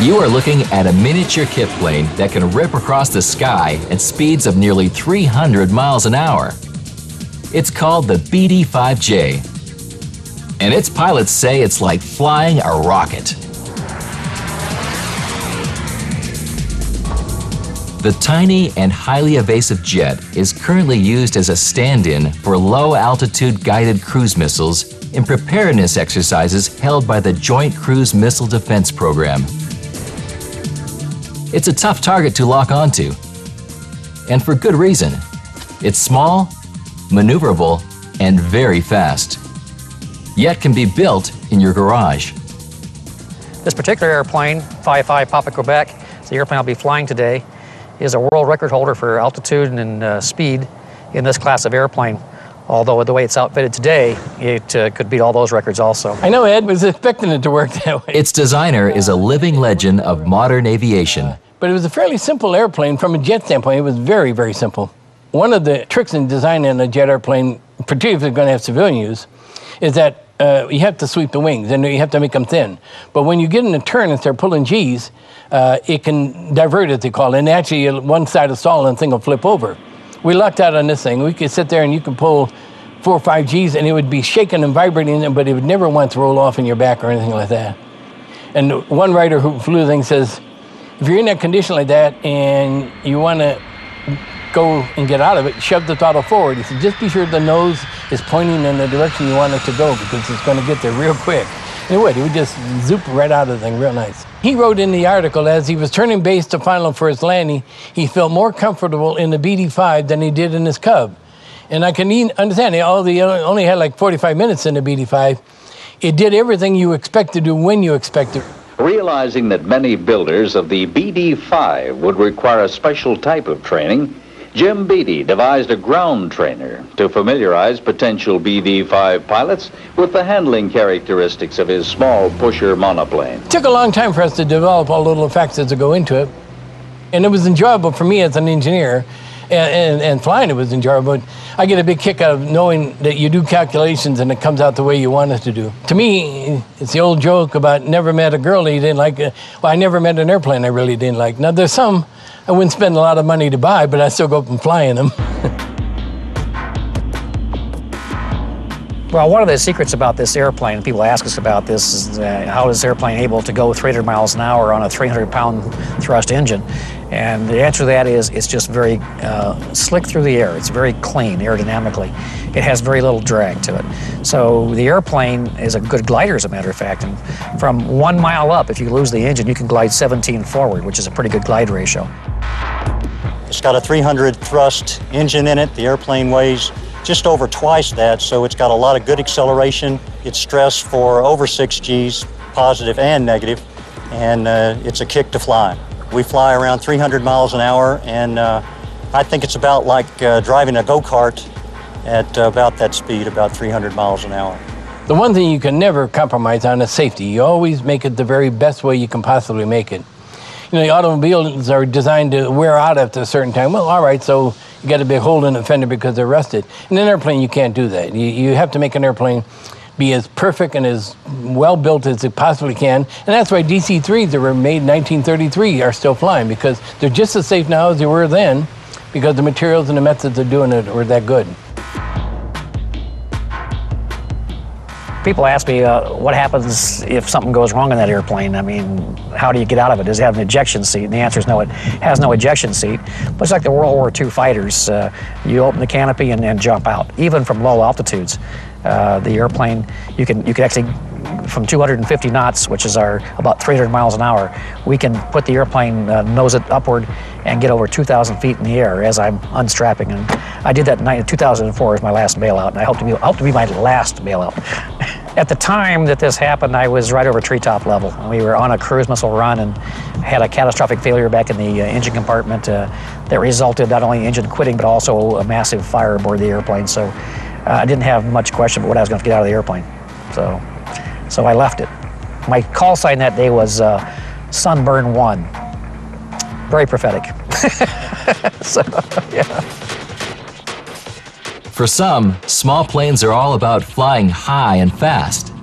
You are looking at a miniature kit plane that can rip across the sky at speeds of nearly 300 miles an hour. It's called the BeDe-5J, and its pilots say it's like flying a rocket. The tiny and highly evasive jet is currently used as a stand-in for low-altitude guided cruise missiles in preparedness exercises held by the Joint Cruise Missile Defense Program. It's a tough target to lock onto, and for good reason. It's small, maneuverable, and very fast, yet can be built in your garage. This particular airplane, 5-5 Papa Quebec, the airplane I'll be flying today, is a world record holder for altitude and speed in this class of airplane. Although the way it's outfitted today, it could beat all those records also. I know Ed was expecting it to work that way. Its designer is a living legend of modern aviation. But it was a fairly simple airplane from a jet standpoint. It was very, very simple. One of the tricks in designing a jet airplane, particularly if it's going to have civilian use, is that you have to sweep the wings and you have to make them thin. But when you get in a turn and start pulling G's, it can divert, as they call it, and actually one side will stall and the thing will flip over. We lucked out on this thing. We could sit there and you could pull 4 or 5 G's and it would be shaking and vibrating, but it would never once roll off in your back or anything like that. And one writer who flew the thing says, if you're in that condition like that and you want to go and get out of it, shove the throttle forward. He said, just be sure the nose is pointing in the direction you want it to go because it's going to get there real quick. And it would. It would just zoop right out of the thing real nice. He wrote in the article, as he was turning base to final for his landing, he felt more comfortable in the BeDe-5 than he did in his Cub. And I can understand, he only had like 45 minutes in the BeDe-5. It did everything you expect to do when you expect it. Realizing that many builders of the BeDe-5 would require a special type of training, Jim BeDe devised a ground trainer to familiarize potential BeDe-5 pilots with the handling characteristics of his small pusher monoplane. It took a long time for us to develop all the little factors that go into it. And it was enjoyable for me as an engineer, and flying it was enjoyable. I get a big kick out of knowing that you do calculations and it comes out the way you want it to do. To me, it's the old joke about never met a girl that you didn't like. Well, I never met an airplane I really didn't like. Now, there's some I wouldn't spend a lot of money to buy, but I still go up and fly in them. Well, one of the secrets about this airplane, people ask us about this, is how is this airplane able to go 300 miles an hour on a 300-pound thrust engine? And the answer to that is it's just very slick through the air. It's very clean aerodynamically. It has very little drag to it. So the airplane is a good glider, as a matter of fact. And from 1 mile up, if you lose the engine, you can glide 17 forward, which is a pretty good glide ratio. It's got a 300 thrust engine in it. The airplane weighs just over twice that, so it's got a lot of good acceleration. It's stressed for over 6 Gs, positive and negative, and it's a kick to fly. We fly around 300 miles an hour, and I think it's about like driving a go-kart at about that speed, about 300 miles an hour. The one thing you can never compromise on is safety. You always make it the very best way you can possibly make it. You know, the automobiles are designed to wear out after a certain time. Well, all right, so you got a big hole in the fender because they're rusted. In an airplane, you can't do that. You have to make an airplane be as perfect and as well built as it possibly can. And that's why DC-3s that were made in 1933 are still flying, because they're just as safe now as they were then, because the materials and the methods of doing it were that good. People ask me, what happens if something goes wrong in that airplane? I mean, how do you get out of it? Does it have an ejection seat? And the answer is no, it has no ejection seat. But it's like the World War II fighters. You open the canopy and jump out, even from low altitudes. The airplane, you can actually, from 250 knots, which is about 300 miles an hour, we can put the airplane, nose it upward, and get over 2,000 feet in the air as I'm unstrapping. And I did that in 2004 as my last bailout, and I hope to be my last bailout. At the time that this happened, I was right over treetop level. We were on a cruise missile run and had a catastrophic failure back in the engine compartment that resulted not only in engine quitting, but also a massive fire aboard the airplane. So I didn't have much question about what I was going to get out of the airplane. So I left it. My call sign that day was Sunburn 1. Very prophetic. So, yeah. For some, small planes are all about flying high and fast.